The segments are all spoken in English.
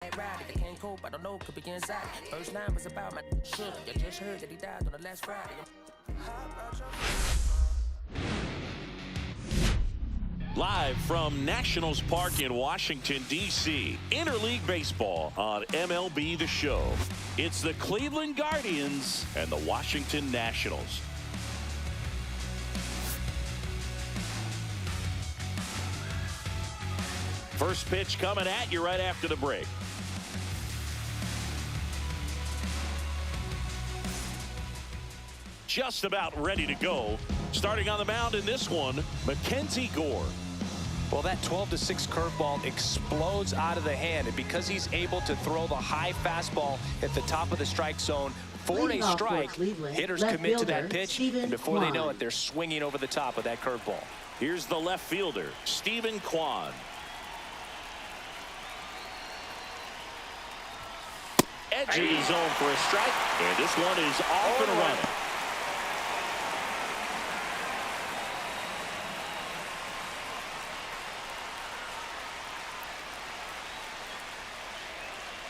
might ride it. I can't cope, I don't know, could be inside. First line was about my shook. You just heard that he died on the last Friday. Live from Nationals Park in Washington, D.C., Interleague Baseball on MLB The Show. It's the Cleveland Guardians and the Washington Nationals. First pitch coming at you right after the break. Just about ready to go. Starting on the mound in this one, Mackenzie Gore. Well, that 12-6 curveball explodes out of the hand, and because he's able to throw the high fastball at the top of the strike zone for a strike, hitters commit to that pitch, and before they know it, they're swinging over the top of that curveball. Here's the left fielder, Stephen Kwan. Edge of the zone for a strike, and this one is off and running.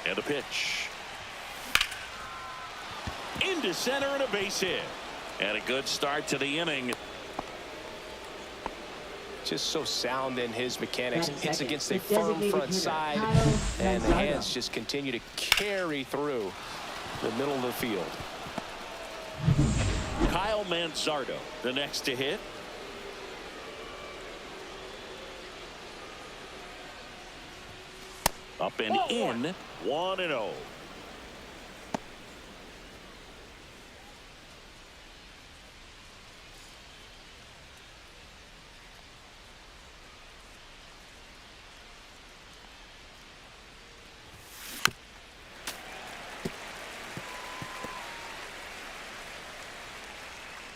And a pitch. Into center and a base hit. And a good start to the inning. Just so sound in his mechanics. Hits against a firm front side. And the hands just continue to carry through the middle of the field. Kyle Manzardo, the next to hit. Up and in, 1-0.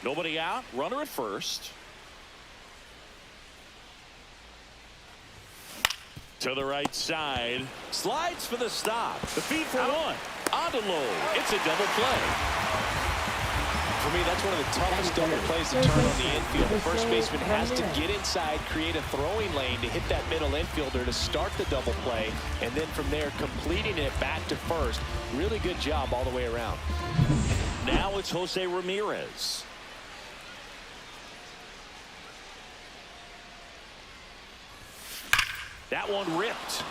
Nobody out, runner at first. To the right side, slides for the stop. The feed for one. On to low. It's a double play. For me, that's one of the toughest double plays to turn on the infield. The first baseman has to get inside, create a throwing lane to hit that middle infielder to start the double play, and then from there completing it back to first. Really good job all the way around. Now it's Jose Ramirez. That one ripped.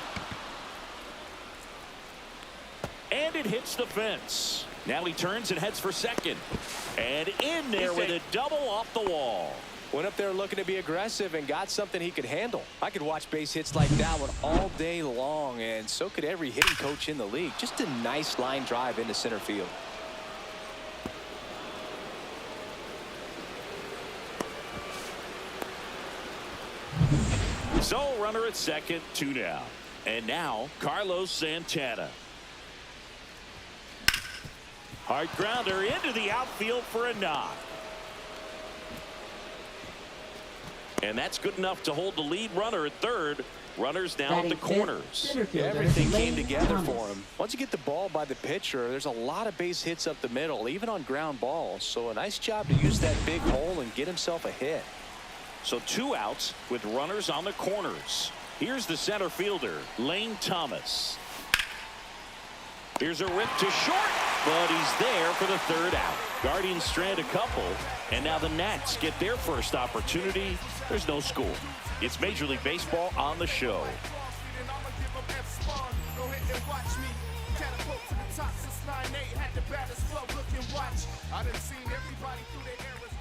And it hits the fence. Now he turns and heads for second. And in there with a double off the wall. Went up there looking to be aggressive and got something he could handle. I could watch base hits like that one all day long, and so could every hitting coach in the league. Just a nice line drive into center field. So runner at second, 2 down. And now Carlos Santana. Hard grounder into the outfield for a knock. And that's good enough to hold the lead runner at third. Runners now at the corners. Yeah, everything came together for him. Once you get the ball by the pitcher, there's a lot of base hits up the middle, even on ground balls. So a nice job to use that big hole and get himself a hit. So 2 outs with runners on the corners. Here's the center fielder, Lane Thomas. Here's a rip to short, but he's there for the 3rd out. Guardians strand a couple, and now the Nats get their first opportunity. There's no score. It's Major League Baseball on the show.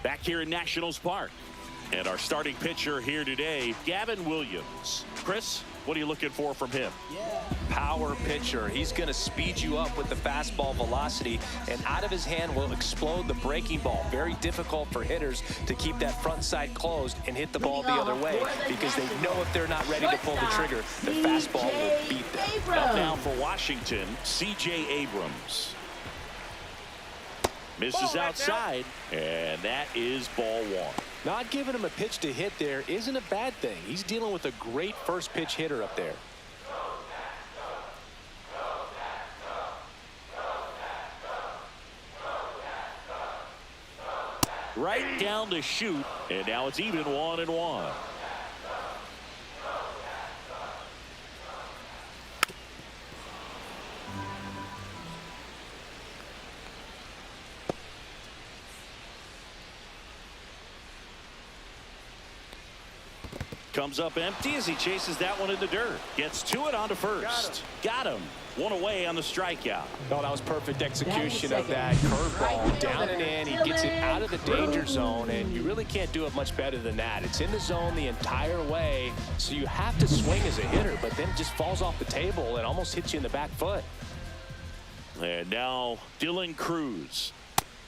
Back here in Nationals Park. And our starting pitcher here today, Gavin Williams. Chris, what are you looking for from him? Power pitcher. He's going to speed you up with the fastball velocity, and out of his hand will explode the breaking ball. Very difficult for hitters to keep that front side closed and hit the ball the other way, because they know if they're not ready to pull the trigger, the fastball will beat them. Up now for Washington, C.J. Abrams. Misses outside, and that is ball 1. Not giving him a pitch to hit there isn't a bad thing. He's dealing with a great first pitch hitter up there. Right down to shoot, and now it's even 1-1. Comes up empty as he chases that one in the dirt. Gets to it onto first. Got him. One away on the strikeout. Oh, that was perfect execution of that curveball. Down and in. He gets it out of the danger zone, and you really can't do it much better than that. It's in the zone the entire way, so you have to swing as a hitter, but then it just falls off the table and almost hits you in the back foot. And now Dylan Cruz.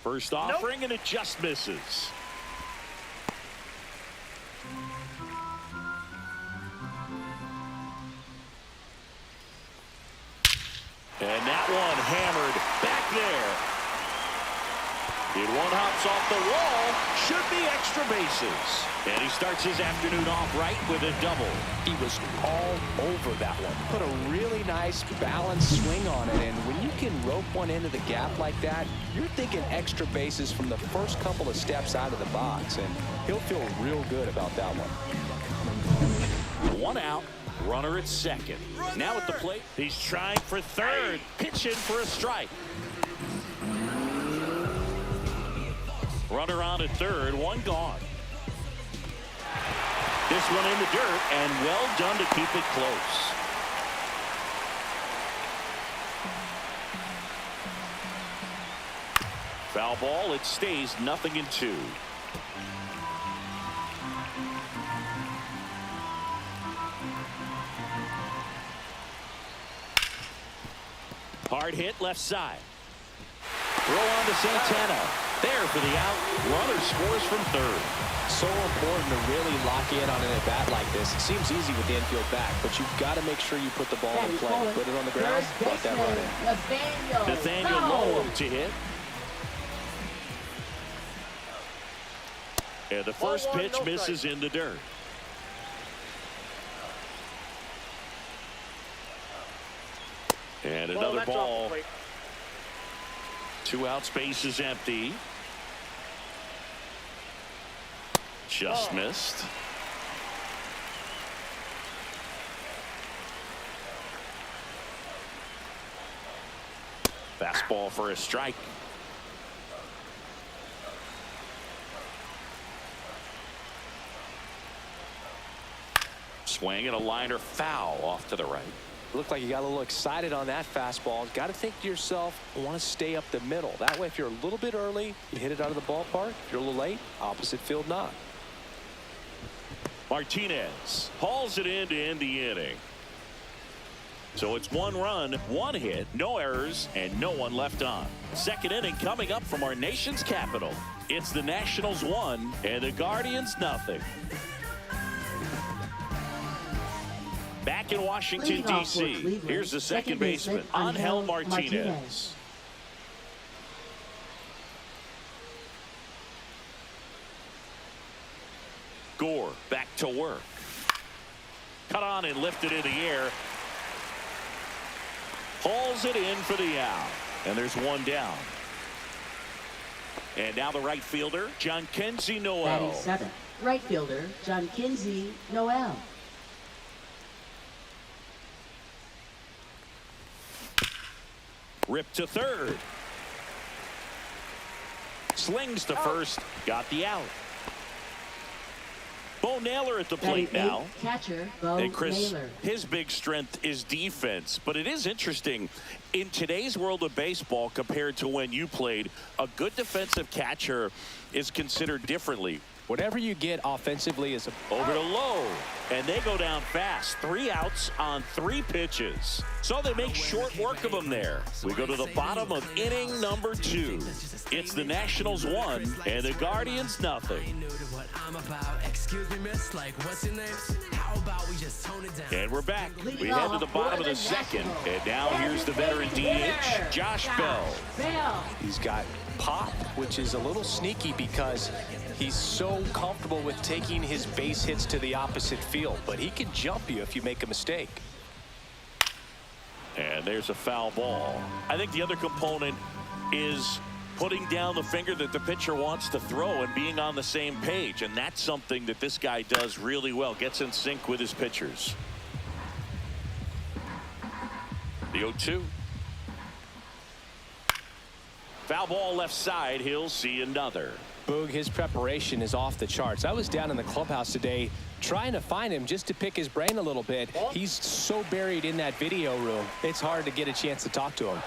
First offering, and it just misses. And that one hammered back there. And one hops off the wall. Should be extra bases. And he starts his afternoon off right with a double. He was all over that one. Put a really nice balanced swing on it. And when you can rope one into the gap like that, you're thinking extra bases from the first couple of steps out of the box. And he'll feel real good about that one. One out. Runner at second. Now at the plate, he's trying for third. Pitch in for a strike. Runner on at third, one gone. This one in the dirt, and well done to keep it close. Foul ball, it stays 0-2. Hard hit left side. Throw on to Santana. There for the out. Runner scores from third. So important to really lock in on an at-bat like this. It seems easy with the infield back, but you've got to make sure you put the ball in play. Put it on the ground, let that run in. Nathaniel Lowe to hit. And the first pitch misses in the dirt. And another ball. 2 out, space is empty. Just missed. Fastball for a strike. Swing and a liner foul off to the right. Looked like you got a little excited on that fastball. Got to think to yourself, I want to stay up the middle. That way, if you're a little bit early, you hit it out of the ballpark. If you're a little late, opposite field not. Martinez hauls it in to end the inning. So it's 1 run, 1 hit, no errors, and no one left on. Second inning coming up from our nation's capital. It's the Nationals 1 and the Guardians nothing. Back in Washington, D.C., here's the second baseman, Angel Martinez. Gore back to work. Cut on and lifted in the air. Hauls it in for the out. And there's 1 down. And now the right fielder, Jhonkensy Noel. Batting 7th, right fielder, Jhonkensy Noel. Ripped to third. Slings to first. Got the out. Bo Naylor at the plate now. Catcher, Bo And Chris, Naylor. his big strength is defense. But it is interesting. In today's world of baseball, compared to when you played, a good defensive catcher is considered differently. Whatever you get offensively is over to Lowe, and they go down fast. 3 outs on 3 pitches. So they make short work of them there. We go to the bottom of inning number 2. It's the Nationals 1 and the Guardians nothing. And we're back. We head to the bottom of the second. And now here's the veteran DH, Josh Bell. He's got pop, which is a little sneaky because he's so comfortable with taking his base hits to the opposite field, but he can jump you if you make a mistake. And there's a foul ball. I think the other component is putting down the finger that the pitcher wants to throw and being on the same page. And that's something that this guy does really well. Gets in sync with his pitchers. The 0-2. Foul ball left side. He'll see another. Boog, his preparation is off the charts. I was down in the clubhouse today trying to find him just to pick his brain a little bit. He's so buried in that video room, it's hard to get a chance to talk to him.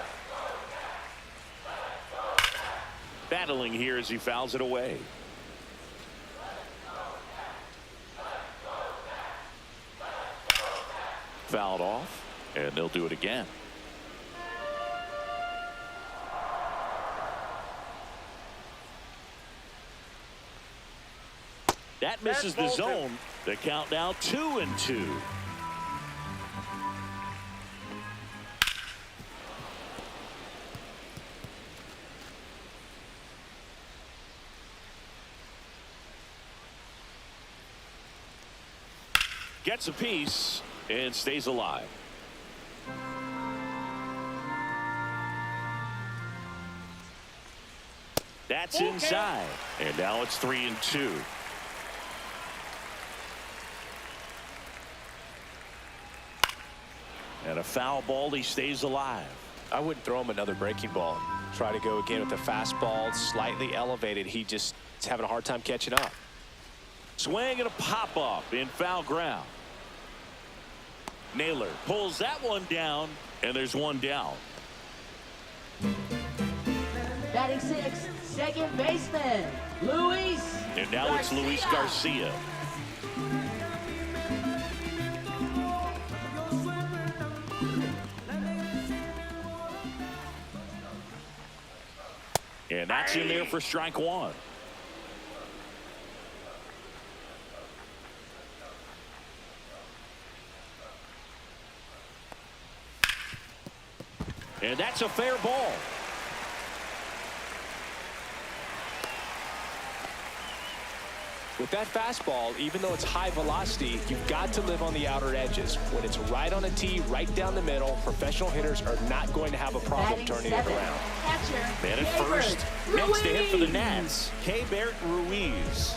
Battling here as he fouls it away. Fouled off, and they'll do it again. That misses the zone. The count now 2-2. Gets a piece and stays alive. That's inside, and now it's 3-2. And a foul ball, he stays alive. I wouldn't throw him another breaking ball. Try to go again with the fastball, slightly elevated. He just is having a hard time catching up. Swing and a pop-up in foul ground. Naylor pulls that one down, and there's one down. Batting sixth, second baseman, Luis And now it's Luis Garcia. And that's in there for strike one. And that's a fair ball. With that fastball, even though it's high velocity, you've got to live on the outer edges. When it's right on a tee, right down the middle, professional hitters are not going to have a problem turning it around. Man at first. Next to hit for the Nats, Keibert Ruiz.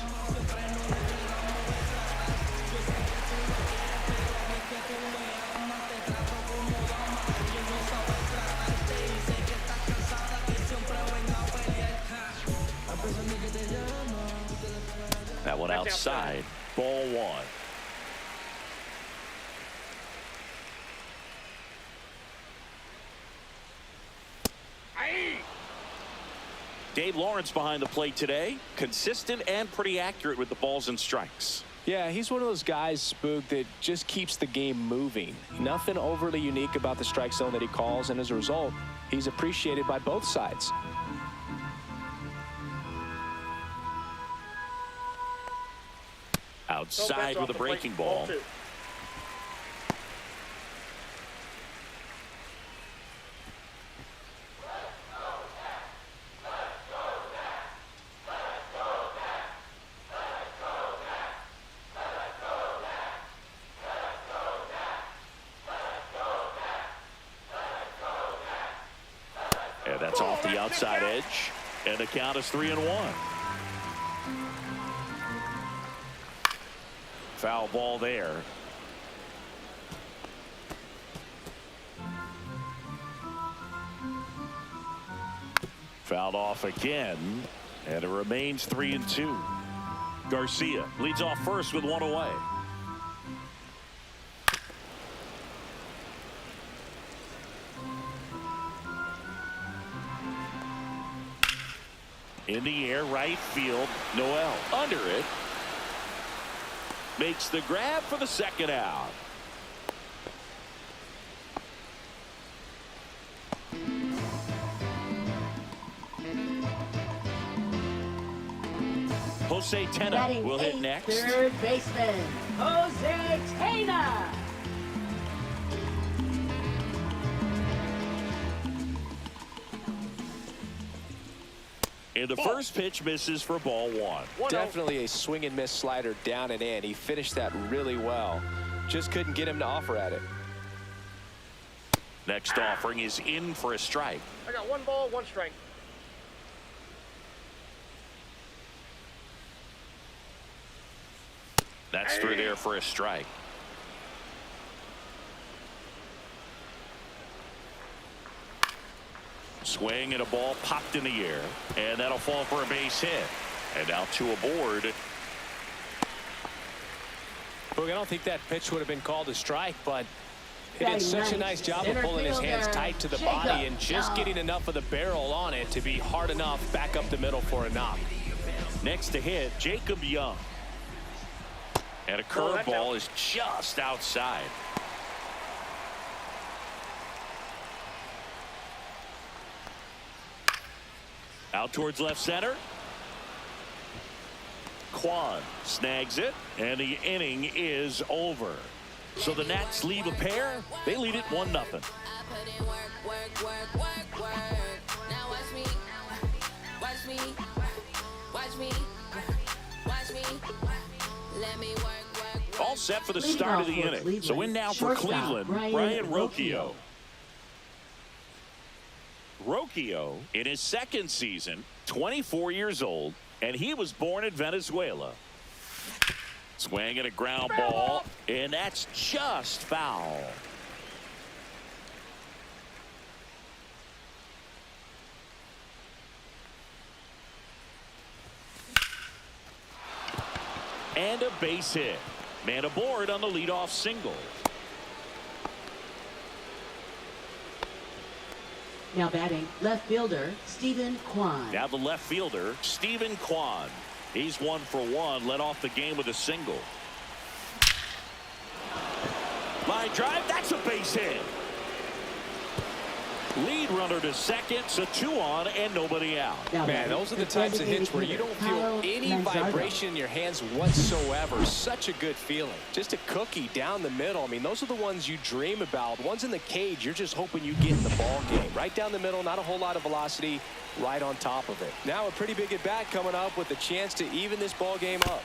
That one outside. Ball one. Dave Lawrence behind the plate today. Consistent and pretty accurate with the balls and strikes. Yeah, he's one of those guys, Boog, that just keeps the game moving. Nothing overly unique about the strike zone that he calls, and as a result, he's appreciated by both sides. Outside with a breaking ball. And that's off the outside edge. And the count is 3-1. Foul ball there. Fouled off again, and it remains 3-2. Garcia leads off first with one away. In the air, right field. Noel under it. Makes the grab for the second out. Jose Tena will hit next. Third baseman, Jose Tena. And the first pitch misses for ball one. Definitely a swing and miss slider down and in. He finished that really well. Just couldn't get him to offer at it. Next offering is in for a strike. I got 1 ball, 1 strike. That's through there for a strike. Swing and a ball popped in the air, and that'll fall for a base hit. And now two aboard. Look, I don't think that pitch would have been called a strike, but he did such a nice job of pulling his hands tight to the body and just getting enough of the barrel on it to be hard enough back up the middle for a knock. Next to hit, Jacob Young. And a curveball is just outside. Out towards left center. Kwan snags it, and the inning is over. So the Nats leave a pair. They lead it 1-0. All set for the start of the inning. So in now for Cleveland, Brayan Rocchio. Rocchio, in his second season, 24 years old, and he was born in Venezuela. Swinging a ground ball, and that's just foul. And a base hit. Man aboard on the leadoff single. Now batting, left fielder, Steven Kwan. Now the left fielder, Steven Kwan. He's 1 for 1, led off the game with a single. Line drive, that's a base hit. Lead runner to second, so 2 on and nobody out. Man, those are the types of hits where you don't feel any vibration in your hands whatsoever. Such a good feeling. Just a cookie down the middle. I mean, those are the ones you dream about. Ones in the cage, you're just hoping you get in the ball game. Right down the middle, not a whole lot of velocity, right on top of it. Now a pretty big at bat coming up with a chance to even this ball game up.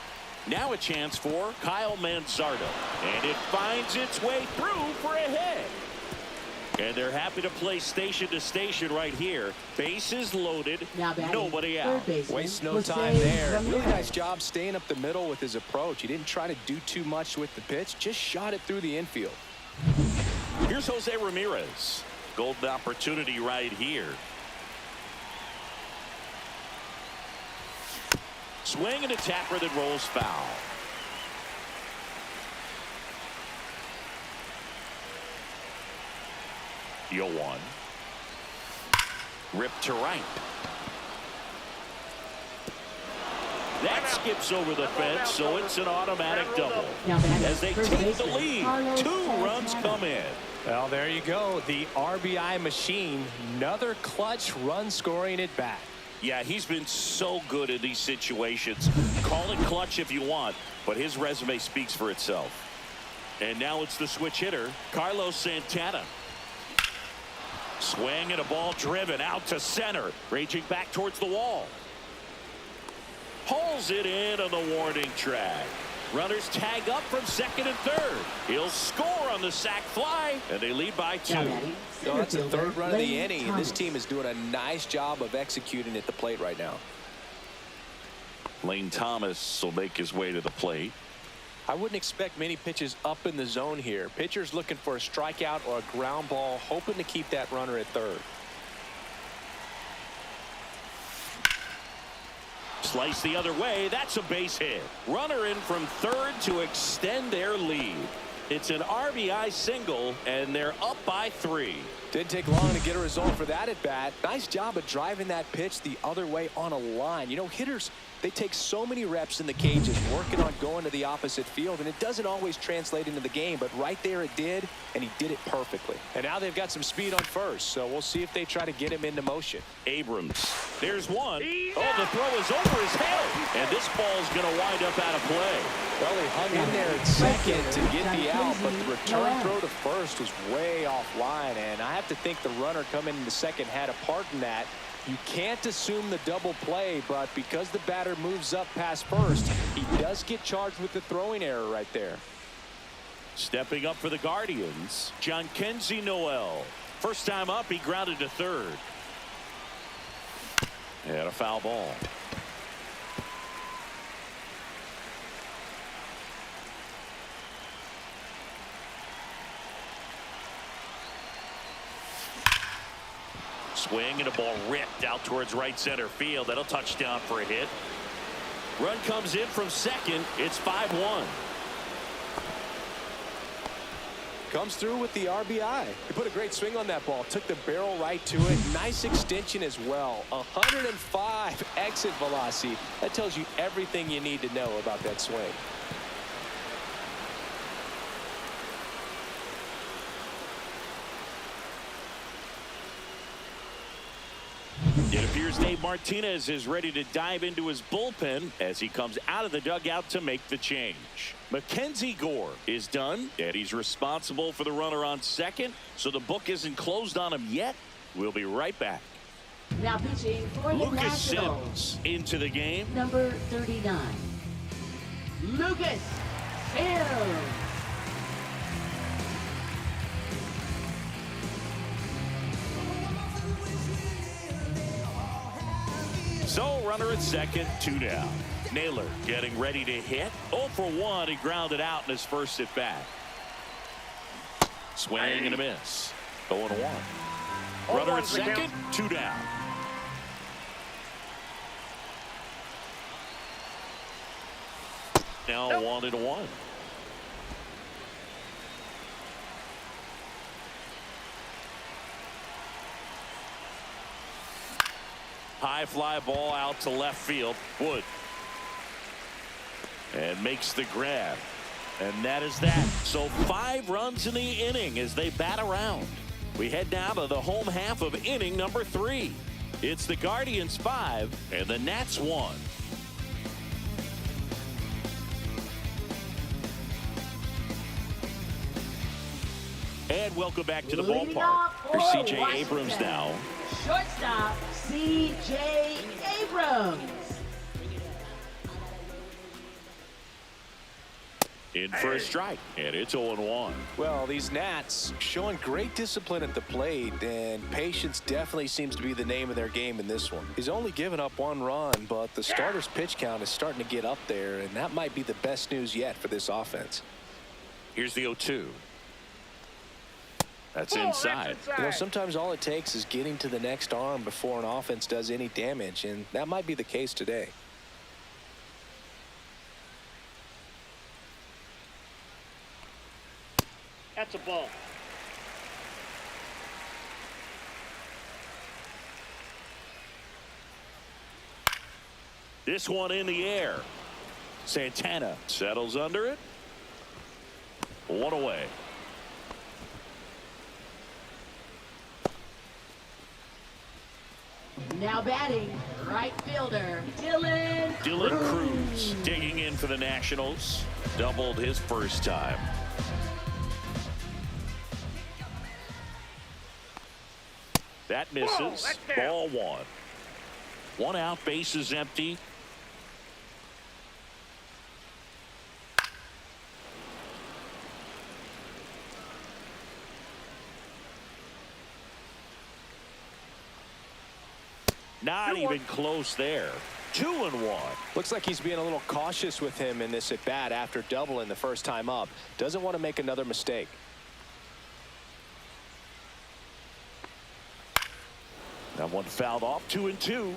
Now a chance for Kyle Manzardo. And it finds its way through for a hit. And they're happy to play station to station right here. Bases loaded, nobody out. Waste no time there. Really nice job staying up the middle with his approach. He didn't try to do too much with the pitch, just shot it through the infield. Here's Jose Ramirez. Golden opportunity right here. Swing and a tapper that rolls foul. Yoan. Ripped to right. That skips over the fence, so it's an automatic double. As they take the lead, 2 runs come in. Well, there you go. The RBI machine. Another clutch run scoring at bat. Yeah, he's been so good in these situations. Call it clutch if you want, but his resume speaks for itself. And now it's the switch hitter, Carlos Santana. Swing and a ball driven out to center, raging back towards the wall. Hauls it in on the warning track. Runners tag up from second and third. He'll score on the sac fly, and they lead by 2. So that's the 3rd run of the inning, and this team is doing a nice job of executing at the plate right now. Lane Thomas will make his way to the plate. I wouldn't expect many pitches up in the zone here. Pitchers looking for a strikeout or a ground ball, hoping to keep that runner at third. Slice the other way. That's a base hit. Runner in from third to extend their lead. It's an RBI single, and they're up by 3. Didn't take long to get a result for that at bat. Nice job of driving that pitch the other way on a line. You know, hitters, they take so many reps in the cages working on going to the opposite field, and it doesn't always translate into the game, but right there it did, and he did it perfectly. And now they've got some speed on first, so we'll see if they try to get him into motion. Abrams. There's one. Oh, the throw is over his head, and this ball's going to wind up out of play. Well, he hung in there at second to get the out, but the return throw to first was way offline, and I have to think the runner coming in the second had a part in that. You can't assume the double play, but because the batter moves up past first, he does get charged with the throwing error right there. Stepping up for the Guardians, Jhonkensy Noel. First time up, he grounded to third. And a foul ball. Swing and a ball ripped out towards right center field. That'll touch down for a hit. Run comes in from second. It's 5-1. Comes through with the RBI. He put a great swing on that ball. Took the barrel right to it. Nice extension as well. 105 exit velocity. That tells you everything you need to know about that swing. It appears Dave Martinez is ready to dive into his bullpen as he comes out of the dugout to make the change. Mackenzie Gore is done, and he's responsible for the runner on second, so the book isn't closed on him yet. We'll be right back. Now pitching for the Lucas Nationals. Sims into the game. Number 39. Lucas Sims. So runner at second, 2 down. Naylor getting ready to hit. 0 for 1. He grounded out in his first at bat. Swing and a miss. 0 and 1. Runner at second, 2 down. Now 1 and 1. High fly ball out to left field. Wood. And makes the grab. And that is that. So 5 runs in the inning as they bat around. We head down to the home half of inning number 3. It's the Guardians 5 and the Nats 1. And welcome back to the ballpark. Here's C.J. Abrams now. Shortstop, C.J. Abrams. In for a strike, and it's 0-1. Well, these Nats showing great discipline at the plate, and patience definitely seems to be the name of their game in this one. He's only given up 1 run, but the starter's pitch count is starting to get up there, and that might be the best news yet for this offense. Here's the 0-2. That's inside. You know, sometimes all it takes is getting to the next arm before an offense does any damage, and that might be the case today. That's a ball. This one in the air. Santana settles under it. 1 away. Now batting, right fielder, Dylan Cruz digging in for the Nationals. Doubled his first time. That misses. Ball 1. 1 out, bases empty. Not even close there. 2-1. Looks like he's being a little cautious with him in this at bat after doubling the first time up. Doesn't want to make another mistake. That one fouled off. 2-2.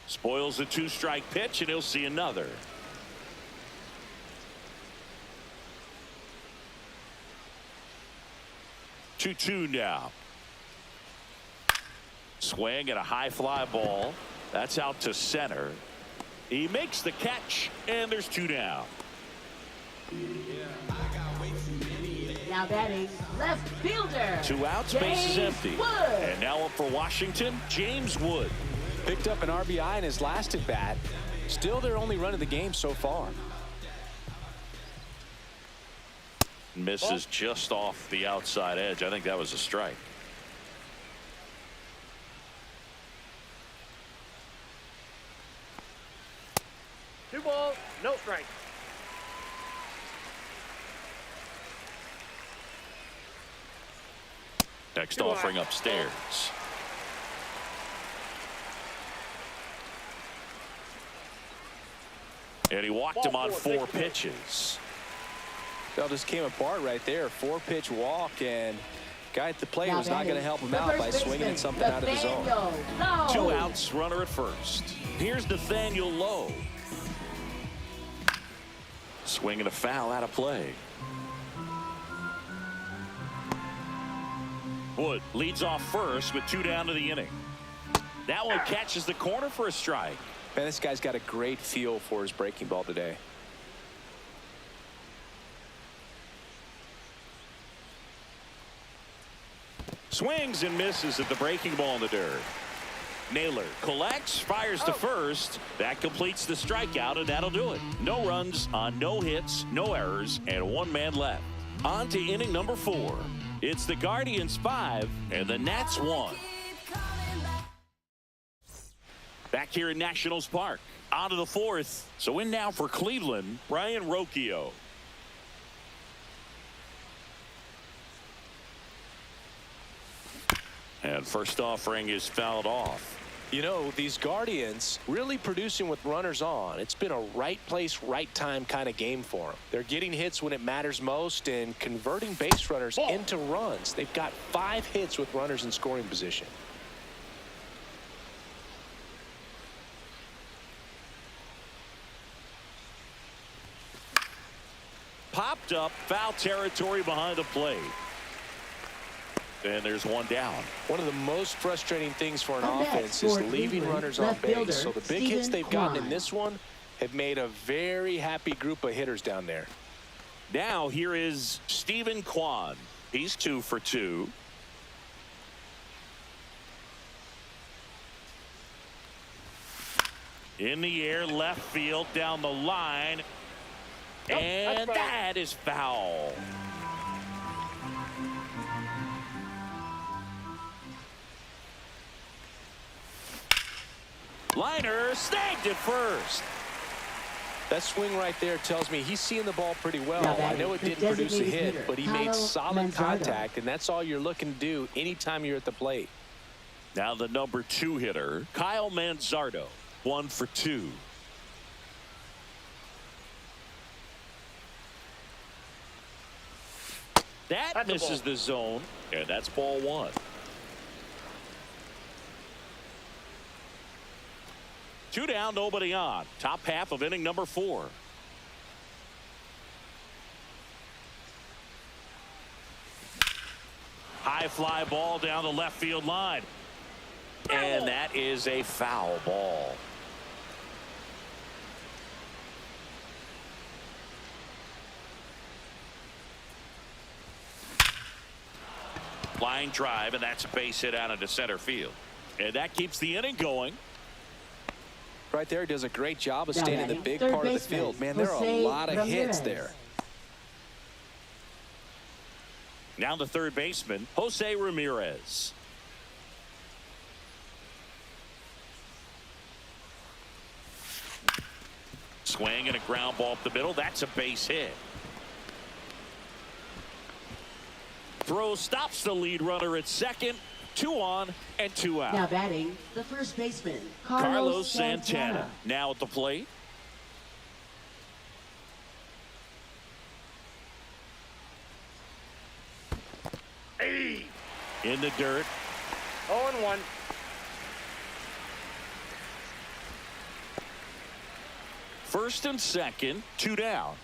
Spoils the 2-strike pitch, and he'll see another. Two now. Swing and a high fly ball. That's out to center. He makes the catch, and there's 2 down. Now batting, left fielder. 2 outs, bases empty. Wood. And now up for Washington, James Wood. Picked up an RBI in his last at bat. Still their only run of the game so far. Misses just off the outside edge. I think that was a strike. Two balls, no strike. Next offering upstairs. And he walked him on 4 pitches. Well, just came apart right there. 4-pitch walk, and guy at the plate Now was not going to help him the out by first swinging at baseman, something out of his own. Nathaniel 2 Lowe. outs, runner at first. Here's Nathaniel Lowe. Swinging a foul out of play. Wood leads off first with 2 down to the inning. That one catches the corner for a strike. Man, this guy's got a great feel for his breaking ball today. Swings and misses at the breaking ball in the dirt. Naylor collects, fires to first. That completes the strikeout, and that'll do it. No runs on no hits, no errors, and 1 man left. On to inning number 4. It's the Guardians 5 and the Nats 1. Back here in Nationals Park. On to the 4th. So in now for Cleveland, Brian Rocchio. And first offering is fouled off. You know, these Guardians really producing with runners on. It's been a right place, right time kind of game for them. They're getting hits when it matters most and converting base runners into runs. They've got 5 hits with runners in scoring position. Popped up, foul territory behind the plate. And there's 1 down. One of the most frustrating things for an Up next offense is for leaving Cleveland, runners on left base. fielder, So the big Steven hits they've gotten in Kwan. this one have made a very happy group of hitters down there. Now here is Steven Kwan. He's 2 for 2. In the air, left field, down the line. And that is foul. Liner snagged it first. That swing right there tells me he's seeing the ball pretty well. Now I know it the didn't produce a designated hit, hitter, but he Kyle made solid Manzardo. contact, and that's all you're looking to do anytime you're at the plate. Now the number 2 hitter, Kyle Manzardo, 1 for 2. That That's a misses ball. the zone, and that's ball 1. Two down, nobody on. Top half of inning number 4. High fly ball down the left field line. And that is a foul ball. Line drive, and that's a base hit out into center field. And that keeps the inning going. Right there, does a great job of Now staying in the batting big third part of the baseman, field. Man, there are a Jose lot of hits Ramirez. there. Now the third baseman, Jose Ramirez. Swing and a ground ball up the middle. That's a base hit. Throw stops the lead runner at second. 2 on and 2 out. Now batting the first baseman, Carlos Santana now at the plate. Hey, In the dirt. 0-1. First and second, 2 down.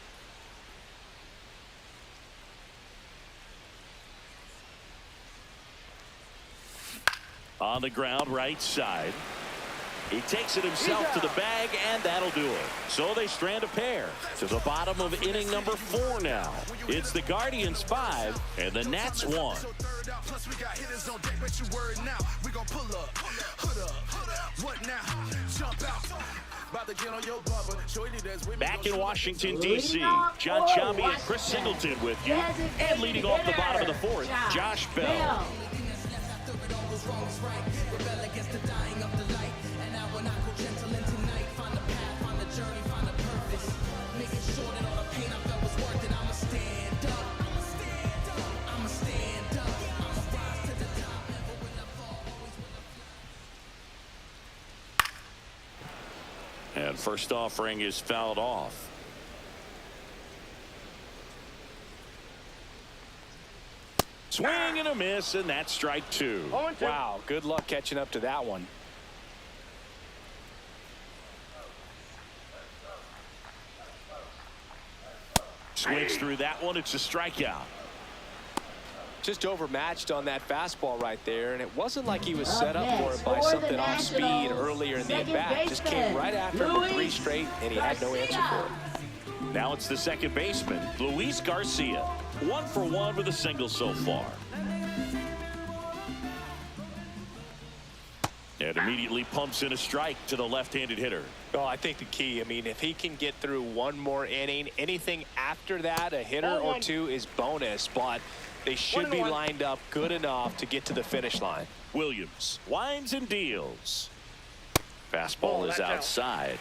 On the ground, right side. He takes it himself to the bag, and that'll do it. So they strand a pair to the bottom of inning number 4 now. It's the Guardians 5 and the Nats 1. Back in Washington, D.C., John Chambi and Chris Singleton with you. And leading off the bottom of the 4th, Josh Bell. And First offering is fouled off. Swing and a miss, and that's strike 2. Wow, good luck catching up to that one. Swings through that one. It's a strikeout. Just overmatched on that fastball right there, and it wasn't like he was set up for it by something off speed earlier in the at-bat. Just came right after him with 3 straight, and he had no answer for it. Now it's the second baseman, Luis Garcia. 1 for 1 with a single so far. And immediately pumps in a strike to the left-handed hitter. Well, I think the key, I mean, if he can get through one more inning, anything after that, a hitter or 2 is bonus, but they should be lined up good enough to get to the finish line. Williams winds and deals. Fastball is outside.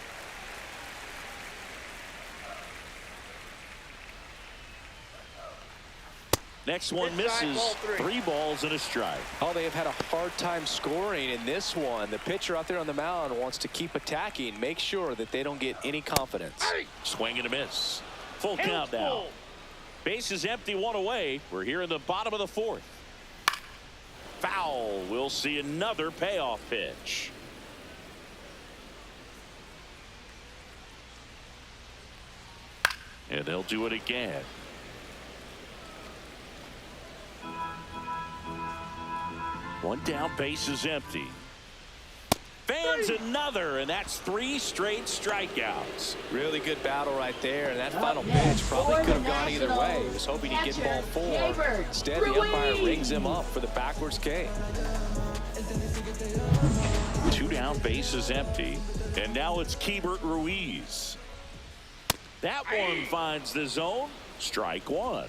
Next one misses. 3 balls and a strike. Oh, they have had a hard time scoring in this one. The pitcher out there on the mound wants to keep attacking, make sure that they don't get any confidence. Swing and a miss. Full count now. Base is empty, 1 away. We're here in the bottom of the 4th. Foul. We'll see another payoff pitch. And they'll do it again. One down, base is empty. Fans another, and that's 3 straight strikeouts. Really good battle right there, and that final pitch probably could have gone either way. He was hoping he'd get ball 4. Instead, the umpire rings him up for the backwards K. 2 down, base is empty, and now it's Keibert Ruiz. That one finds the zone. Strike 1.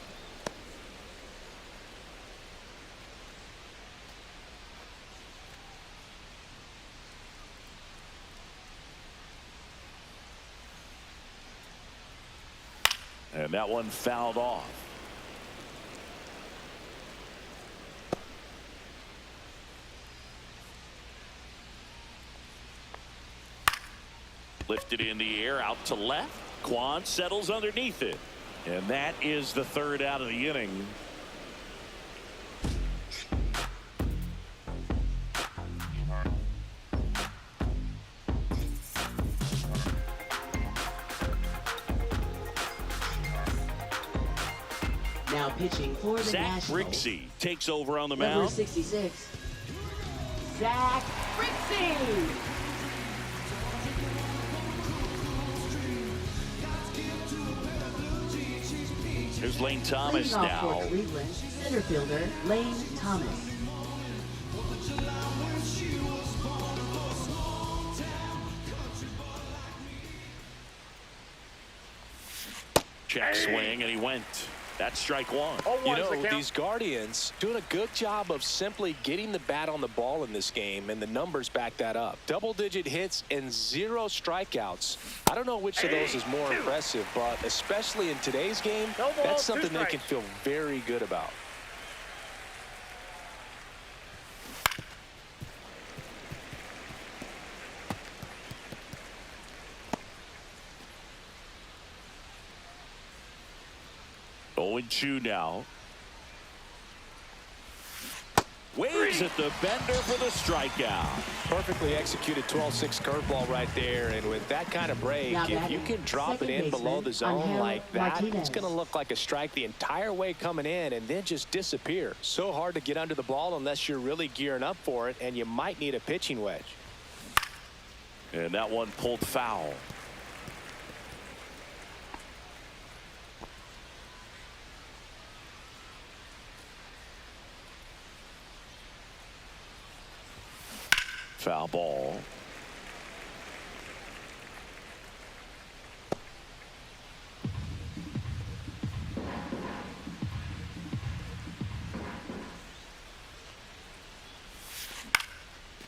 And that one fouled off. Lifted in the air out to left. Kwan settles underneath it. And that is the 3rd out of the inning. Now pitching for the Zach Nationals. Grixey takes over on the Number mound. 66. Zach Grixey. Here's Lane Thomas Leading off now. for Cleveland, center fielder Lane Thomas. Check swing, and he went. That's strike 1. You know, these Guardians doing a good job of simply getting the bat on the ball in this game, and the numbers back that up. Double-digit hits and 0 strikeouts. I don't know which of those is more impressive, but especially in today's game, that's something they can feel very good about. Oh, 0-2 now. Waves at the bender for the strikeout. Perfectly executed 12-6 curveball right there, and with that kind of break, if you can drop it in below the zone like that, it's going to look like a strike the entire way coming in and then just disappear. So hard to get under the ball unless you're really gearing up for it, and you might need a pitching wedge. And that one pulled foul. Foul ball.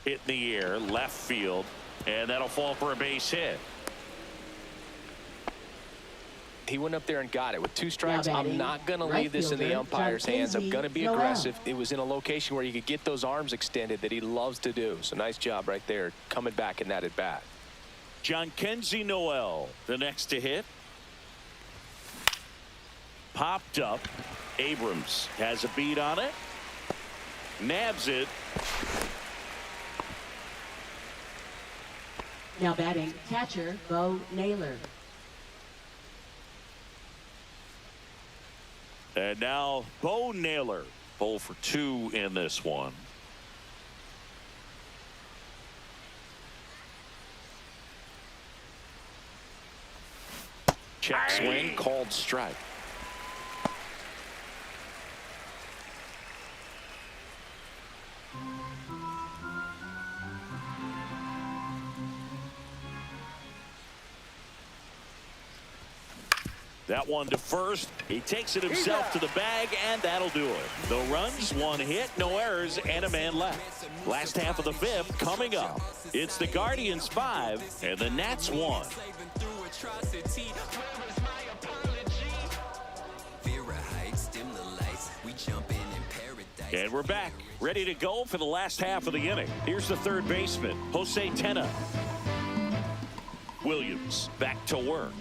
Hit in the air, left field, and that'll fall for a base hit. He went up there and got it with 2 strikes. I'm not going to leave this in the umpire's hands. I'm going to be aggressive. It was in a location where you could get those arms extended that he loves to do. So nice job right there coming back in that at bat. Jhonkensy Noel, the next to hit. Popped up. Abrams has a beat on it. Nabs it. Now batting, catcher Bo Naylor. And now Bo Naylor, 0 for 2 in this one. Check swing, called strike. That one to first. He takes it himself to the bag, and that'll do it. No runs, 1 hit, no errors, and a man left. Last half of the 5th coming up. It's the Guardians 5 and the Nats 1. And we're back, ready to go for the last half of the inning. Here's the third baseman, Jose Tena. Williams back to work.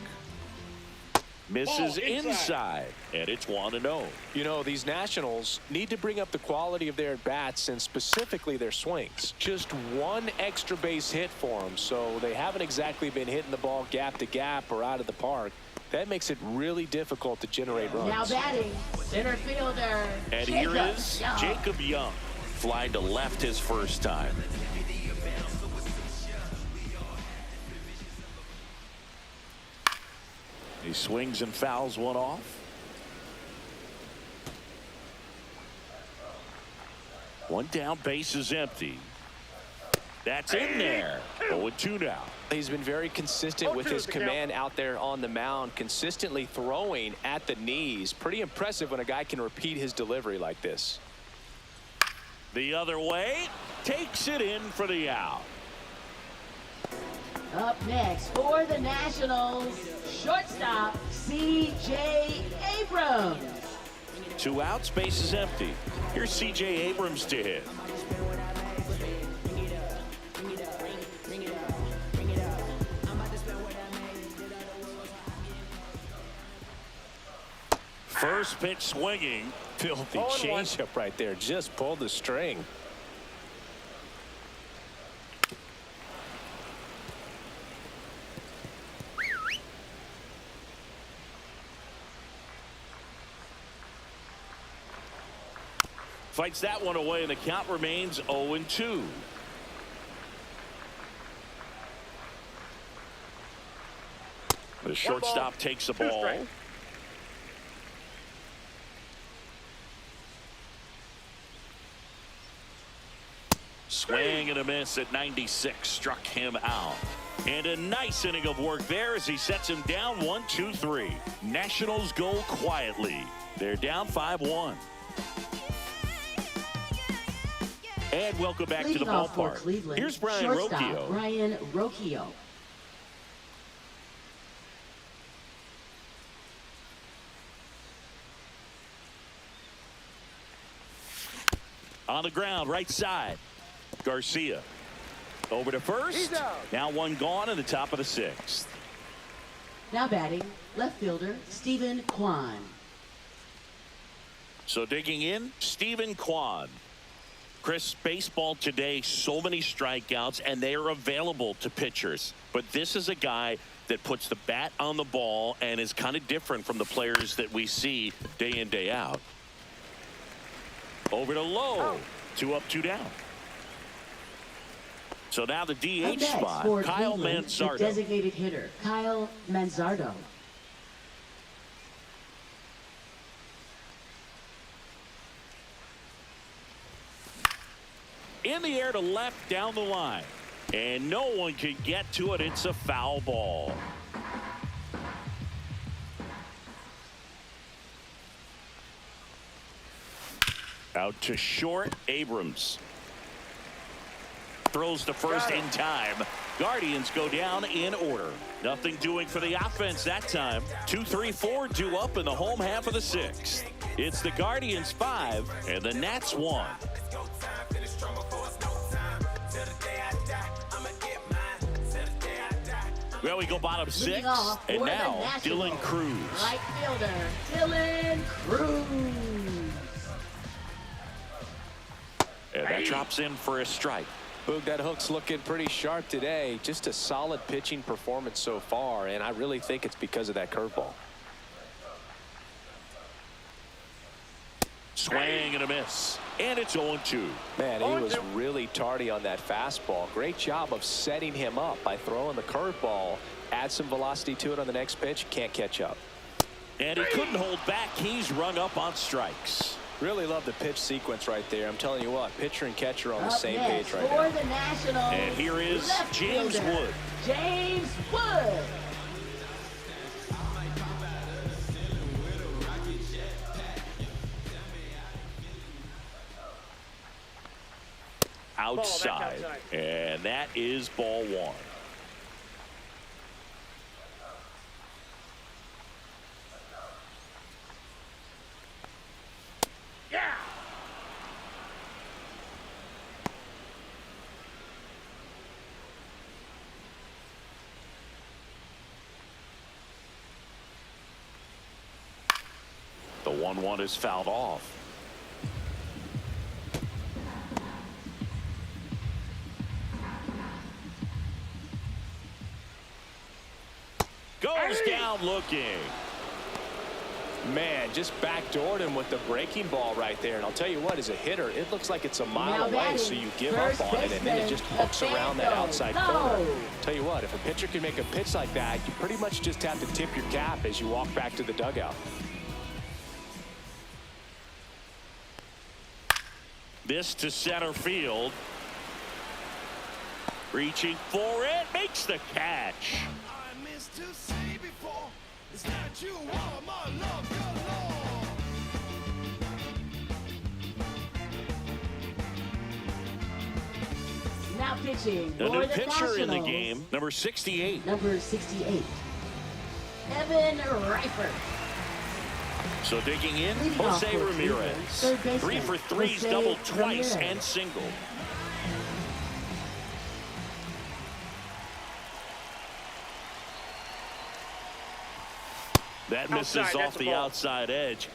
Misses inside, and it's 1-0. You know, these Nationals need to bring up the quality of their at-bats and specifically their swings. Just 1 extra base hit for them, so they haven't exactly been hitting the ball gap to gap or out of the park. That makes it really difficult to generate runs. Now batting, center fielder. And here is Jacob Young. Flying to left his first time. He swings and fouls one off. One down, base is empty. That's in there. 0-2 now. He's been very consistent with his command out there on the mound, consistently throwing at the knees. Pretty impressive when a guy can repeat his delivery like this. The other way, takes it in for the out. Up next for the Nationals, shortstop C.J. Abrams. 2 outs, base is empty. Here's C.J. Abrams to hit. First pitch swinging. Filthy changeup right there. Just pulled the string. Fights that one away, and the count remains 0-2. The shortstop takes the ball. Swing and a miss at 96. Struck him out. And a nice inning of work there as he sets him down 1-2-3. Nationals go quietly. They're down 5-1. And welcome back to the ballpark. Here's Brian Rocchio. Brian Rocchio. On the ground, right side. Garcia. Over to first. Now one gone in the top of the 6th. Now batting, left fielder Stephen Kwan. So digging in, Stephen Kwan. Chris, baseball today, so many strikeouts, and they are available to pitchers. But this is a guy that puts the bat on the ball and is kind of different from the players that we see day in, day out. Over to Lowe. 2 up, 2 down. So now the DH spot, Kyle Manzardo. The designated hitter, Kyle Manzardo. In the air to left down the line. And no one can get to it. It's a foul ball. Out to short, Abrams. Throws to first in time. Guardians go down in order. Nothing doing for the offense that time. 2-3-4 due up in the home half of the 6th. It's the Guardians 5 and the Nats 1. Well, we go bottom Leading 6, off and for the now Nationals, Dylan Cruz. right fielder, Dylan Cruz. And that drops in for a strike. Boog, that hook's looking pretty sharp today. Just a solid pitching performance so far, and I really think it's because of that curveball. Swing and a miss. And it's 0-2. Man, he was really tardy on that fastball. Great job of setting him up by throwing the curveball. Add some velocity to it on the next pitch. Can't catch up. And he couldn't hold back. He's rung up on strikes. Really love the pitch sequence right there. I'm telling you what, pitcher and catcher on the same next page right for now. the Nationals, And here is left James fielder, Wood. James Wood. Outside. And that is ball 1. Yeah. The 1-1 is fouled off. Goes down looking. Man, just backdoored him with the breaking ball right there. And I'll tell you what, as a hitter, it looks like it's a mile away, so you give up on it, and then it just hooks around that outside corner. Tell you what, if a pitcher can make a pitch like that, you pretty much just have to tip your cap as you walk back to the dugout. This to center field. Reaching for it, makes the catch. I missed to say before, it's not you are my love galore. Now pitching A for new the pitcher in the Nationals, game, number 68. number 68, Evan Reifert. So digging in, Leading off Jose for Ramirez. third baseman, 3 for 3, Jose doubled twice Ramirez. and single. That misses Outside, off that's a the ball. outside edge.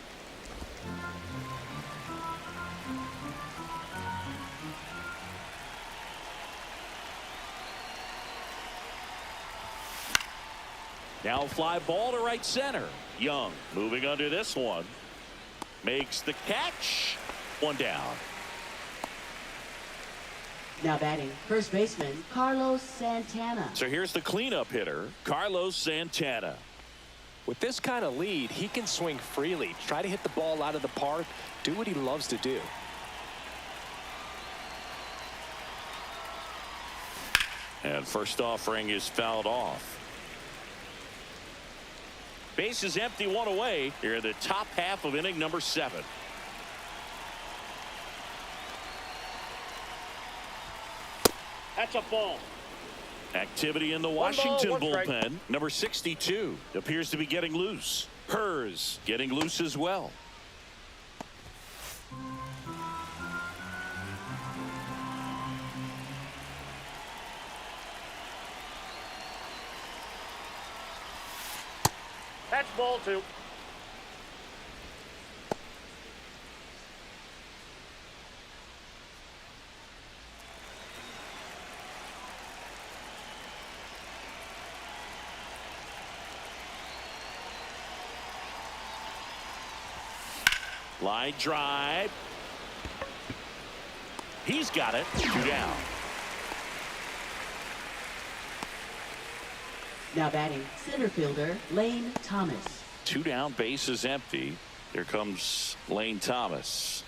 Now fly ball to right center. Young moving under this one. Makes the catch. 1 down. Now batting, first baseman, Carlos Santana. So here's the cleanup hitter, Carlos Santana. With this kind of lead, he can swing freely, try to hit the ball out of the park, do what he loves to do. And first offering is fouled off. Base is empty, 1 away here in the top half of inning number 7. That's a ball. Activity in the ball, Washington one strike. bullpen. Number 62 appears to be getting loose. Hers getting loose as well. That's ball 2. Line drive. He's got it. 2 down. Now batting, center fielder, Lane Thomas. 2 down, base is empty. Here comes Lane Thomas.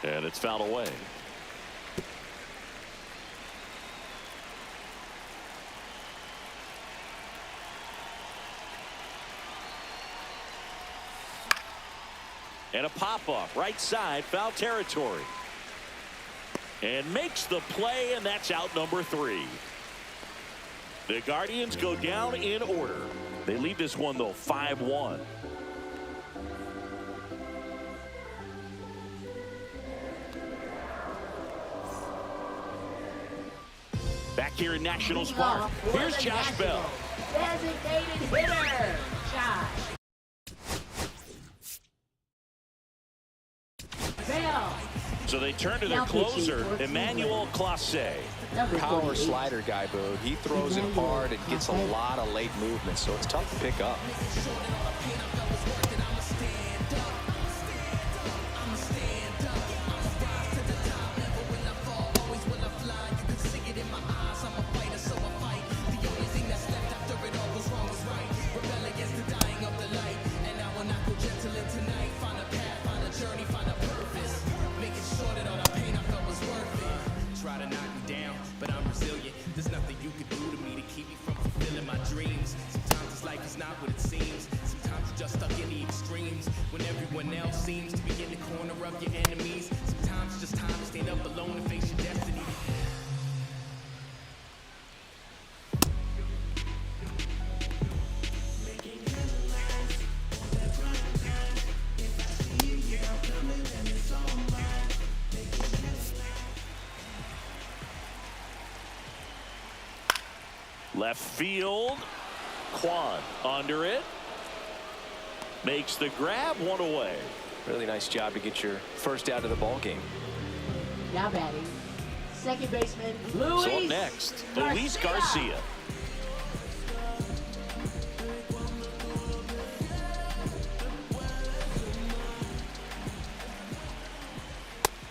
And it's fouled away. And a pop-up, right side, foul territory. And makes the play, and that's out number 3. The Guardians go down in order. They lead this one, though, 5-1. here in Nationals Leading Park. off for Here's the Josh Bell. Nationals, designated hitter, Josh Bell. So they turn to their Now pitching closer, for Emmanuel Clase. Number Power 48. slider guy, Boog. He throws it hard and gets a lot of late movement, so it's tough to pick up. Try to knock me down, but I'm resilient. There's nothing you can do to me to keep me from fulfilling my dreams. Sometimes this life is not what it seems. Sometimes you're just stuck in the extremes when everyone else seems to be in the corner of your enemies. Sometimes it's just time to stand up alone and face your destiny. Left field. Kwan under it. Makes the grab, one away. Really nice job to get your first out of the ball game. Now batting, second baseman, Luis So up next, Luis Garcia.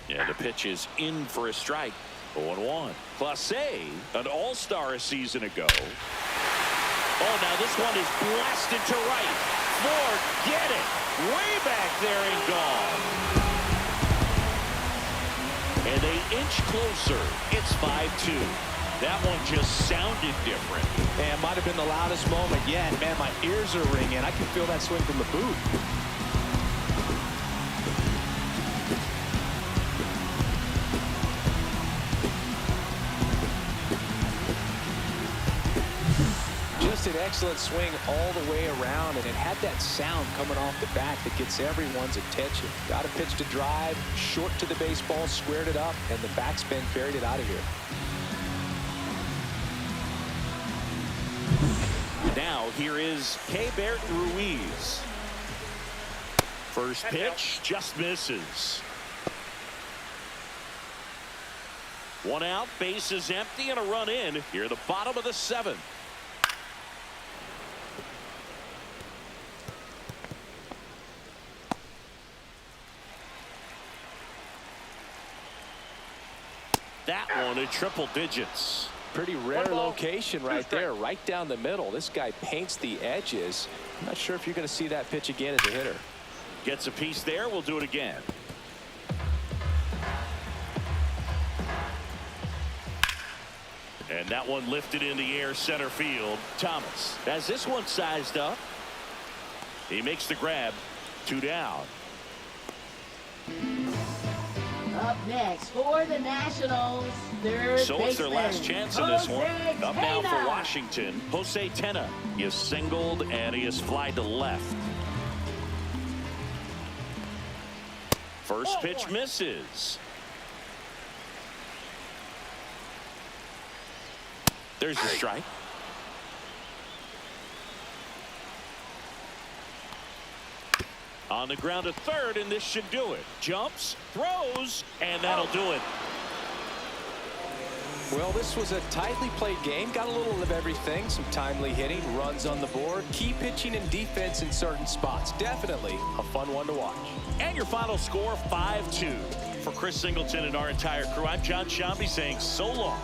Yeah, the pitch is in for a strike. 0-1. Clase, an all-star a season ago. Oh, now this one is blasted to right. Forget it. Way back there and gone. And they inch closer. It's 5-2. That one just sounded different. And might have been the loudest moment yet. Man, my ears are ringing. I can feel that swing from the booth. Just an excellent swing all the way around, and it had that sound coming off the bat that gets everyone's attention. Got a pitch to drive, short to the baseball, squared it up, and the backspin carried it out of here. Now here is Keibert Ruiz. First pitch just misses. One out, base is empty, and a run in here at the bottom of the seventh. That one in triple digits. Pretty rare location right there, right down the middle. This guy paints the edges. I'm not sure if you're going to see that pitch again as a hitter. Gets a piece there. We'll do it again. And that one lifted in the air center field. Thomas has this one sized up. He makes the grab. 2 down. Up next for the Nationals, third So it's their baseman, last chance in this one. Jose Up now for Tena. Washington. Jose Tena. He is singled and he is flied to left. First pitch misses. There's the strike. On the ground to third, and this should do it. Jumps, throws, and that'll do it. Well, this was a tightly played game. Got a little of everything. Some timely hitting, runs on the board, key pitching and defense in certain spots. Definitely a fun one to watch. And your final score, 5-2. For Chris Singleton and our entire crew, I'm John Shambi saying so long.